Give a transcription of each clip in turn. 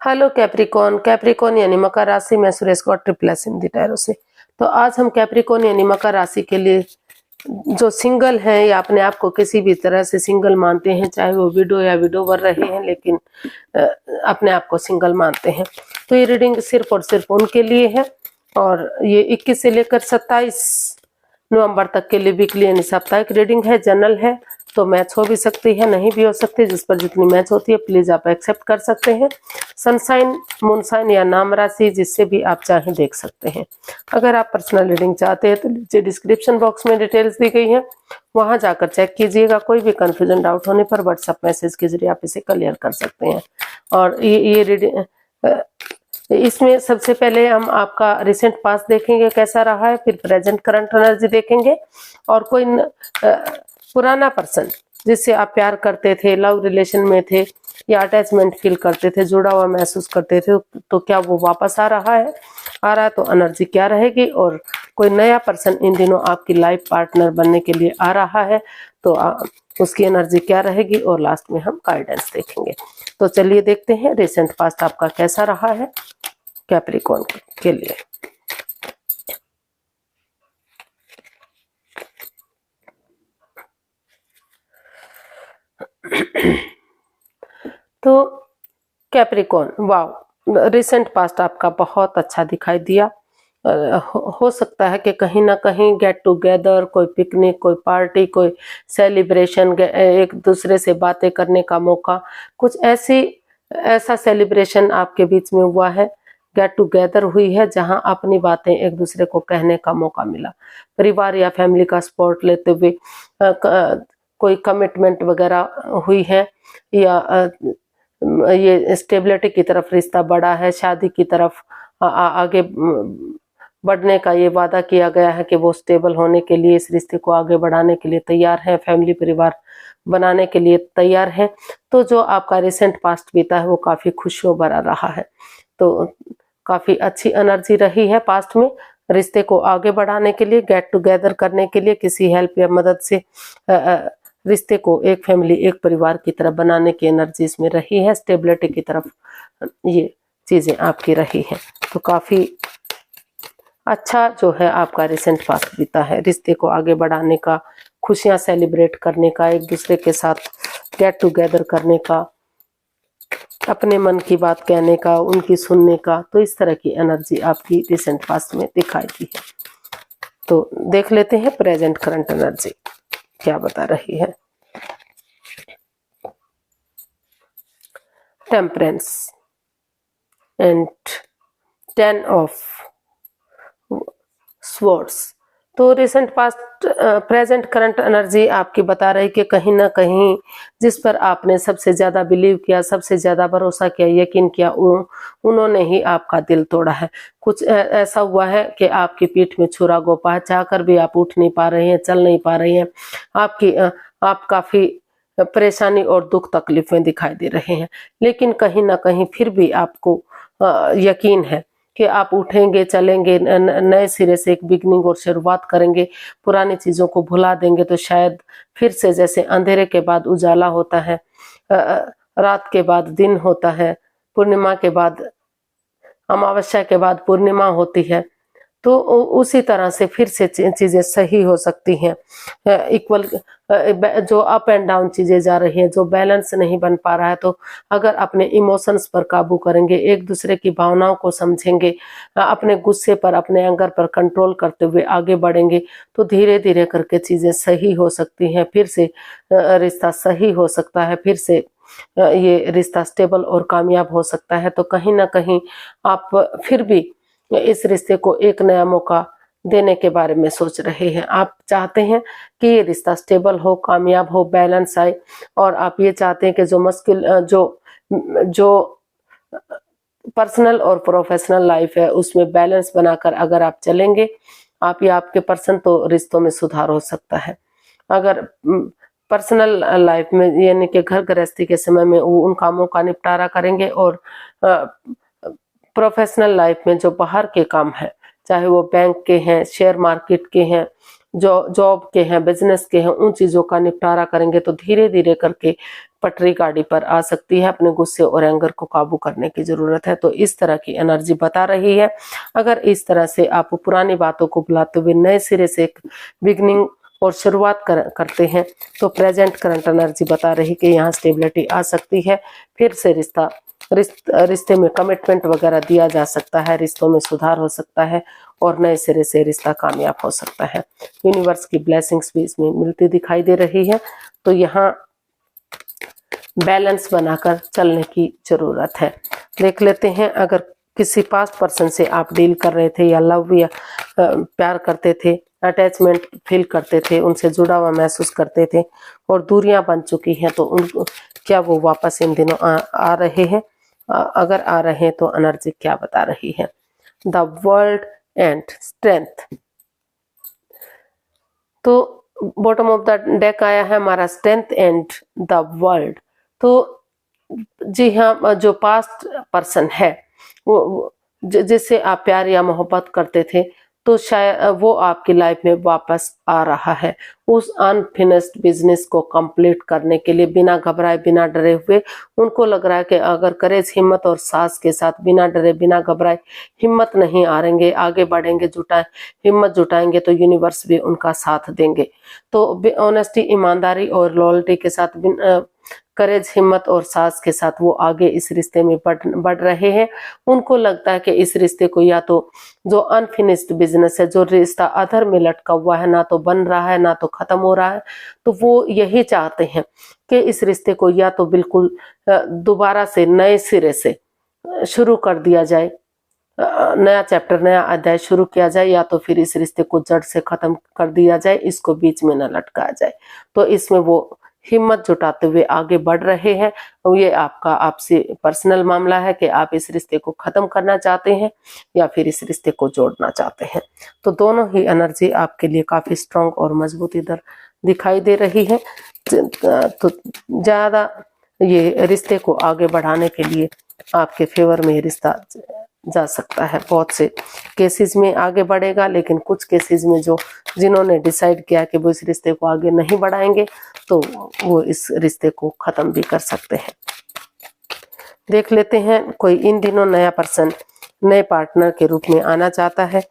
Hello Capricorn. Capricorn यानी मकर राशि में Suresh Gaur triple S Hindi tarot से। तो आज हम कैप्रिकॉन यानी मकर राशि के लिए जो सिंगल हैं या अपने आप को किसी भी तरह से सिंगल मानते हैं, चाहे वो विडो या विडोवर रहे हैं, लेकिन अपने आप को सिंगल मानते हैं, तो ये रीडिंग सिर्फ और सिर्फ उनके लिए है। और ये 21 से लेकर 27 नवंबर तक के लिए वीकली यानी साप्ताहिक रीडिंग है। जनरल है तो मैच हो भी सकती है, नहीं भी हो सकती। जिस पर जितनी मैच होती है प्लीज आप एक्सेप्ट कर सकते हैं। सनसाइन, मूनसाइन या नाम राशि जिससे भी आप चाहें देख सकते हैं। अगर आप पर्सनल रीडिंग चाहते हैं तो नीचे डिस्क्रिप्शन बॉक्स में डिटेल्स दी गई है, वहां जाकर चेक कीजिएगा। कोई भी कंफ्यूजन डाउट होने पर व्हाट्सएप मैसेज के जरिए आप इसे क्लियर कर सकते हैं। और ये रीडिंग इसमें सबसे पहले हम आपका रिसेंट पास देखेंगे कैसा रहा है, फिर प्रेजेंट करंट एनर्जी देखेंगे, और कोई पुराना पर्सन जिससे आप प्यार करते थे, लव रिलेशन में थे या अटैचमेंट फील करते थे, जुड़ा हुआ महसूस करते थे, तो क्या वो वापस आ रहा है तो एनर्जी क्या रहेगी। और कोई नया पर्सन इन दिनों आपकी लाइफ पार्टनर बनने के लिए आ रहा है तो उसकी एनर्जी क्या रहेगी। और लास्ट में हम गाइडेंस देखेंगे। तो चलिए देखते हैं रिसेंट पास्ट आपका कैसा रहा है कैप्रिकॉर्न के लिए। तो कैप्रिकॉर्न, वाव, रिसेंट पास्ट आपका बहुत अच्छा दिखाई दिया। हो सकता है कि कहीं ना कहीं गेट टुगेदर, कोई पिकनिक, कोई पार्टी, कोई सेलिब्रेशन, एक दूसरे से बातें करने का मौका, कुछ ऐसा सेलिब्रेशन आपके बीच में हुआ है, गेट टुगेदर हुई है जहां अपनी बातें एक दूसरे को कहने का मौका मिला। परिवार या फैमिली का सपोर्ट लेते हुए कोई कमिटमेंट वगैरह हुई है, या ये स्टेबिलिटी की तरफ रिश्ता बढ़ा है, शादी की तरफ आगे बढ़ने का ये वादा किया गया है कि वो स्टेबल होने के लिए, इस रिश्ते को आगे बढ़ाने के लिए तैयार है, फैमिली परिवार बनाने के लिए तैयार है। तो जो आपका रिसेंट पास्ट बीता है वो काफी खुशियों भरा रहा है। तो काफी अच्छी एनर्जी रही है पास्ट में, रिश्ते को आगे बढ़ाने के लिए, गेट टुगेदर करने के लिए, किसी हेल्प या मदद से रिश्ते को एक फैमिली, एक परिवार की तरफ बनाने की एनर्जी इसमें रही है। स्टेबिलिटी की तरफ ये चीजें आपकी रही है। तो काफी अच्छा जो है आपका रिसेंट पास्ट बीता है, रिश्ते को आगे बढ़ाने का, खुशियां सेलिब्रेट करने का, एक दूसरे के साथ गेट टुगेदर करने का, अपने मन की बात कहने का, उनकी सुनने का। तो इस तरह की एनर्जी आपकी रिसेंट पास्ट में दिखाई दी है। तो देख लेते हैं प्रेजेंट करंट एनर्जी क्या बता रही है। Temperance and 10 of swords. तो recent past present current energy आपकी बता रही कि कहीं ना कहीं जिस पर आपने सबसे ज्यादा बिलीव किया, सबसे ज्यादा भरोसा किया, यकीन किया, उन्होंने ही आपका दिल तोड़ा है। कुछ ऐसा हुआ है कि आपकी पीठ में छुरा घोंपा है, चाहकर भी आप उठ नहीं पा रहे हैं, चल नहीं पा रही हैं। आप काफी परेशानी और दुख तकलीफ में दिखाई दे रहे हैं, लेकिन कहीं ना कहीं फिर भी आपको यकीन है कि आप उठेंगे, चलेंगे, नए सिरे से एक बिगनिंग और शुरुआत करेंगे, पुरानी चीजों को भुला देंगे तो शायद फिर से जैसे अंधेरे के बाद उजाला होता है, रात के बाद दिन होता है, पूर्णिमा के बाद अमावस्या के बाद पूर्णिमा होती है, तो उसी तरह से फिर से चीजें सही हो सकती हैं। इक्वल जो अप एंड डाउन चीजें जा रही हैं, जो बैलेंस नहीं बन पा रहा है, तो अगर अपने इमोशंस पर काबू करेंगे, एक दूसरे की भावनाओं को समझेंगे, अपने गुस्से पर, अपने एंगर पर कंट्रोल करते हुए आगे बढ़ेंगे, तो धीरे धीरे करके चीजें सही हो सकती हैं। फिर से रिश्ता सही हो सकता है, फिर से ये रिश्ता स्टेबल और कामयाब हो सकता है। तो कहीं ना कहीं आप फिर भी इस रिश्ते को एक नया मौका देने के बारे में सोच रहे हैं। आप चाहते हैं कि ये रिश्ता स्टेबल हो, कामयाब हो, बैलेंस आए, और आप ये चाहते हैं कि जो पर्सनल और प्रोफेशनल लाइफ है उसमें बैलेंस बनाकर अगर आप चलेंगे, आप या आपके पर्सन, तो रिश्तों में सुधार हो सकता है। अगर पर्सनल लाइफ में यानी कि घर गृहस्थी के समय में वो उन कामों का निपटारा करेंगे, और प्रोफेशनल लाइफ में जो बाहर के काम है, चाहे वो बैंक के हैं, शेयर मार्केट के हैं, जॉब के हैं, बिजनेस के हैं, उन चीजों का निपटारा करेंगे तो धीरे धीरे करके पटरी गाड़ी पर आ सकती है। अपने गुस्से और एंगर को काबू करने की जरूरत है। तो इस तरह की एनर्जी बता रही है। अगर इस तरह से आप पुरानी बातों को भुलाते हुए नए सिरे से एक बिगनिंग और शुरुआत करते हैं तो प्रेजेंट करंट एनर्जी बता रही कि यहाँ स्टेबिलिटी आ सकती है। फिर से रिश्ते में कमिटमेंट वगैरह दिया जा सकता है, रिश्तों में सुधार हो सकता है और नए सिरे से रिश्ता कामयाब हो सकता है। यूनिवर्स की ब्लेसिंग्स भी इसमें मिलती दिखाई दे रही है। तो यहाँ बैलेंस बनाकर चलने की जरूरत है। देख लेते हैं, अगर किसी पास्ट पर्सन से आप डील कर रहे थे या लव या प्यार करते थे, अटैचमेंट फील करते थे, उनसे जुड़ा हुआ महसूस करते थे और दूरियां बन चुकी हैं, तो उनको क्या वो वापस इन दिनों आ रहे हैं? अगर आ रहे हैं तो एनर्जी क्या बता रही है? The world and strength. तो बॉटम ऑफ द डेक आया है हमारा स्ट्रेंथ एंड द वर्ल्ड। तो जी हाँ, जो पास्ट पर्सन है वो जिससे आप प्यार या मोहब्बत करते थे, तो शायद वो आपकी लाइफ में वापस आ रहा है उस अनफिनिश्ड बिजनेस को कंप्लीट करने के लिए, बिना घबराए बिना डरे हुए। उनको लग रहा है कि अगर करेज, हिम्मत और साहस के साथ बिना डरे बिना घबराए हिम्मत नहीं हारेंगे, आगे बढ़ेंगे, हिम्मत जुटाएंगे तो यूनिवर्स भी उनका साथ देंगे। तो ऑनेस्टी, ईमानदारी और लॉयल्टी के साथ, करेज, हिम्मत और साहस के साथ वो आगे इस रिश्ते में बढ़ रहे हैं। उनको लगता है कि इस रिश्ते को, या तो जो अनफिनिश्ड बिजनेस है, जो रिश्ता अधर में लटका हुआ है, ना तो बन रहा है ना तो खत्म हो रहा है, तो वो यही चाहते हैं कि इस रिश्ते को या तो बिल्कुल दोबारा से नए सिरे से शुरू कर दिया जाए, नया चैप्टर, नया अध्याय शुरू किया जाए, या तो फिर इस रिश्ते को जड़ से खत्म कर दिया जाए, इसको बीच में न लटकाया जाए। तो इसमें वो हिम्मत जुटाते हुए आगे बढ़ रहे हैं। ये आपसे पर्सनल मामला है कि आप इस रिश्ते को खत्म करना चाहते हैं या फिर इस रिश्ते को जोड़ना चाहते हैं। तो दोनों ही एनर्जी आपके लिए काफी स्ट्रांग और मजबूती दर दिखाई दे रही है। तो ज्यादा ये रिश्ते को आगे बढ़ाने के लिए आपके फेवर में रिश्ता जा सकता है। बहुत से केसेस में आगे बढ़ेगा, लेकिन कुछ केसेस में जिन्होंने डिसाइड किया कि वो इस रिश्ते को आगे नहीं बढ़ाएंगे, तो वो इस रिश्ते को खत्म भी कर सकते हैं। देख लेते हैं, कोई इन दिनों नया पर्सन नए पार्टनर के रूप में आना चाहता है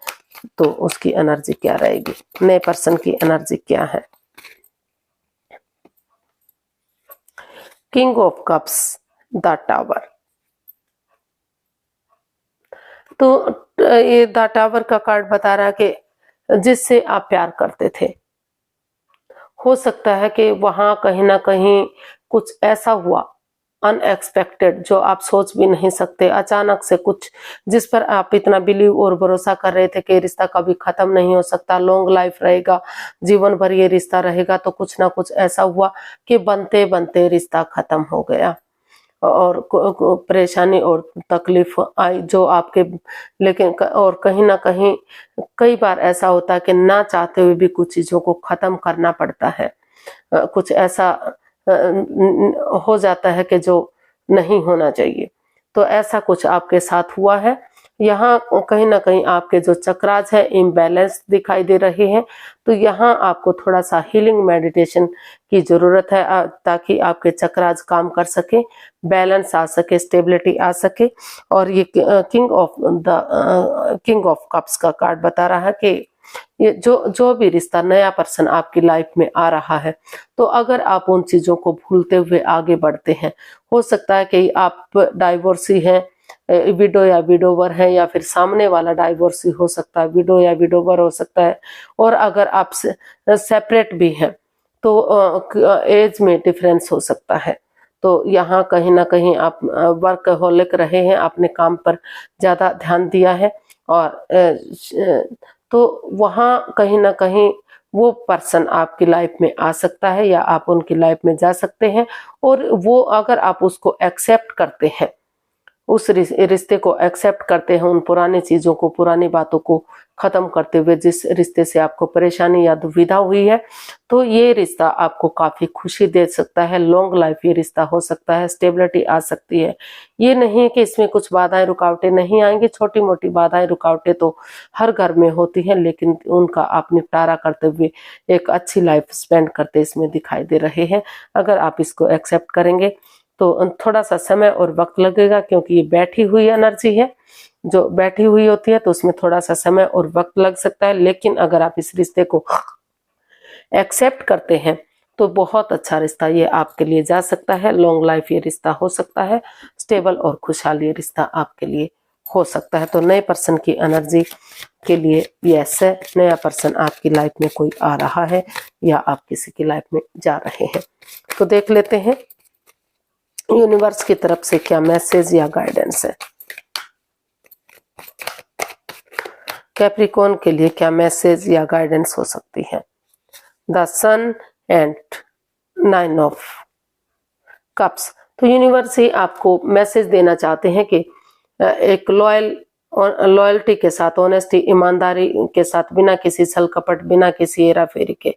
तो उसकी एनर्जी क्या रहेगी? नए पर्सन की एनर्जी क्या है? King of cups, the tower. तो ये द टावर का कार्ड बता रहा है कि जिससे आप प्यार करते थे, हो सकता है कि वहां कहीं ना कहीं कुछ ऐसा हुआ अनएक्सपेक्टेड जो आप सोच भी नहीं सकते, अचानक से कुछ जिस पर आप इतना बिलीव और भरोसा कर रहे थे कि रिश्ता कभी खत्म नहीं हो सकता, लॉन्ग लाइफ रहेगा, जीवन भर ये रिश्ता रहेगा, तो कुछ ना कुछ ऐसा हुआ कि बनते बनते रिश्ता खत्म हो गया और परेशानी और तकलीफ आई जो आपके, लेकिन और कहीं ना कहीं कई बार ऐसा होता है कि ना चाहते हुए भी कुछ चीजों को खत्म करना पड़ता है। कुछ ऐसा हो जाता है कि जो नहीं होना चाहिए। तो ऐसा कुछ आपके साथ हुआ है। यहाँ कहीं ना कहीं आपके जो चक्रास है इम्बैलेंस दिखाई दे रहे हैं। तो यहाँ आपको थोड़ा सा हीलिंग मेडिटेशन की जरूरत है ताकि आपके चक्रास काम कर सके, बैलेंस आ सके, स्टेबिलिटी आ सके। और ये किंग ऑफ कप्स का कार्ड बता रहा है कि ये जो भी रिश्ता, नया पर्सन आपकी लाइफ में आ रहा है, तो अगर आप उन चीजों को भूलते हुए आगे बढ़ते हैं, हो सकता है कि आप डाइवोर्सी हैं, विडो या विडोवर है, या फिर सामने वाला डाइवोर्सी हो सकता है, विडो या विडोवर हो सकता है। और अगर आप सेपरेट भी हैं तो एज में डिफरेंस हो सकता है। तो यहाँ कहीं ना कहीं आप वर्कहोलिक रहे हैं, अपने काम पर ज्यादा ध्यान दिया है, और तो वहाँ कहीं ना कहीं वो पर्सन आपकी लाइफ में आ सकता है या आप उनकी लाइफ में जा सकते हैं। और वो अगर आप उसको एक्सेप्ट करते हैं उस रिश्ते को एक्सेप्ट करते हैं, उन पुरानी चीजों को, पुरानी बातों को खत्म करते हुए जिस रिश्ते से आपको परेशानी या दुविधा हुई है, तो ये रिश्ता आपको काफी खुशी दे सकता है। लॉन्ग लाइफ ये रिश्ता हो सकता है, स्टेबिलिटी आ सकती है। ये नहीं है कि इसमें कुछ बाधाएं रुकावटें नहीं आएंगी, छोटी मोटी बाधाएं रुकावटें तो हर घर में होती हैं, लेकिन उनका आप निपटारा करते हुए एक अच्छी लाइफ स्पेंड करते इसमें दिखाई दे रहे हैं। अगर आप इसको एक्सेप्ट करेंगे तो थोड़ा सा समय और वक्त लगेगा, क्योंकि ये बैठी हुई एनर्जी है, जो बैठी हुई होती है तो उसमें थोड़ा सा समय और वक्त लग सकता है। लेकिन अगर आप इस रिश्ते को एक्सेप्ट करते हैं तो बहुत अच्छा रिश्ता ये आपके लिए जा सकता है। लॉन्ग लाइफ ये रिश्ता हो सकता है, स्टेबल और खुशहाल ये रिश्ता आपके लिए हो सकता है। तो नए पर्सन की एनर्जी के लिए यस है, नया पर्सन आपकी लाइफ में कोई आ रहा है या आप किसी की लाइफ में जा रहे हैं। तो देख लेते हैं यूनिवर्स की तरफ से क्या मैसेज या गाइडेंस है। कैप्रिकॉर्न के लिए क्या मैसेज या गाइडेंस हो सकती है। The sun and 9 of cups. तो यूनिवर्स ही आपको मैसेज देना चाहते हैं कि एक लॉयल्टी के साथ, ऑनेस्टी, ईमानदारी के साथ, बिना किसी छल कपट, बिना किसी हेरा फेरी के,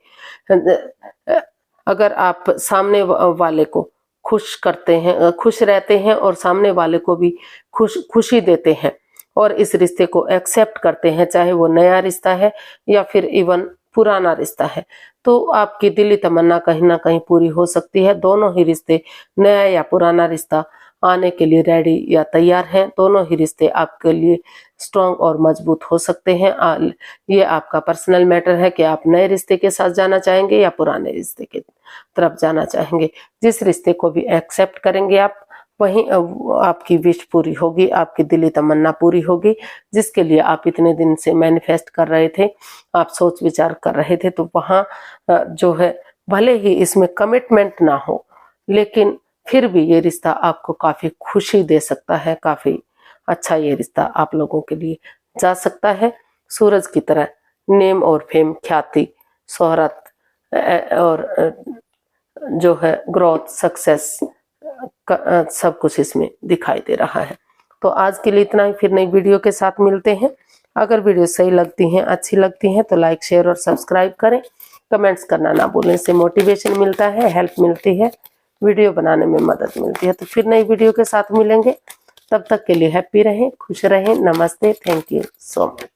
अगर आप सामने वाले को खुश करते हैं, खुश रहते हैं और सामने वाले को भी खुशी देते हैं और इस रिश्ते को एक्सेप्ट करते हैं, चाहे वो नया रिश्ता है या फिर इवन पुराना रिश्ता है, तो आपकी दिली तमन्ना कहीं ना कहीं पूरी हो सकती है। दोनों ही रिश्ते, नया या पुराना रिश्ता, आने के लिए रेडी या तैयार हैं। दोनों ही रिश्ते आपके लिए स्ट्रांग और मजबूत हो सकते हैं। ये आपका पर्सनल मैटर है कि आप नए रिश्ते के साथ जाना चाहेंगे या पुराने रिश्ते की तरफ जाना चाहेंगे। जिस रिश्ते को भी एक्सेप्ट करेंगे आप, वहीं आपकी विश पूरी होगी, आपकी दिली तमन्ना पूरी होगी, जिसके लिए आप इतने दिन से मैनिफेस्ट कर रहे थे, आप सोच विचार कर रहे थे। तो वहाँ जो है, भले ही इसमें कमिटमेंट ना हो, लेकिन फिर भी ये रिश्ता आपको काफी खुशी दे सकता है, काफी अच्छा ये रिश्ता आप लोगों के लिए जा सकता है। सूरज की तरह नेम और फेम, ख्याति, शोहरत और जो है ग्रोथ, सक्सेस, सब कुछ इसमें दिखाई दे रहा है। तो आज के लिए इतना ही, फिर नई वीडियो के साथ मिलते हैं। अगर वीडियो सही लगती हैं, अच्छी लगती हैं तो लाइक, शेयर और सब्सक्राइब करें। कमेंट्स करना ना भूलें, इससे मोटिवेशन मिलता है, हेल्प मिलती है, वीडियो बनाने में मदद मिलती है। तो फिर नई वीडियो के साथ मिलेंगे, तब तक के लिए हैप्पी रहें, खुश रहें। नमस्ते, थैंक यू सो मच।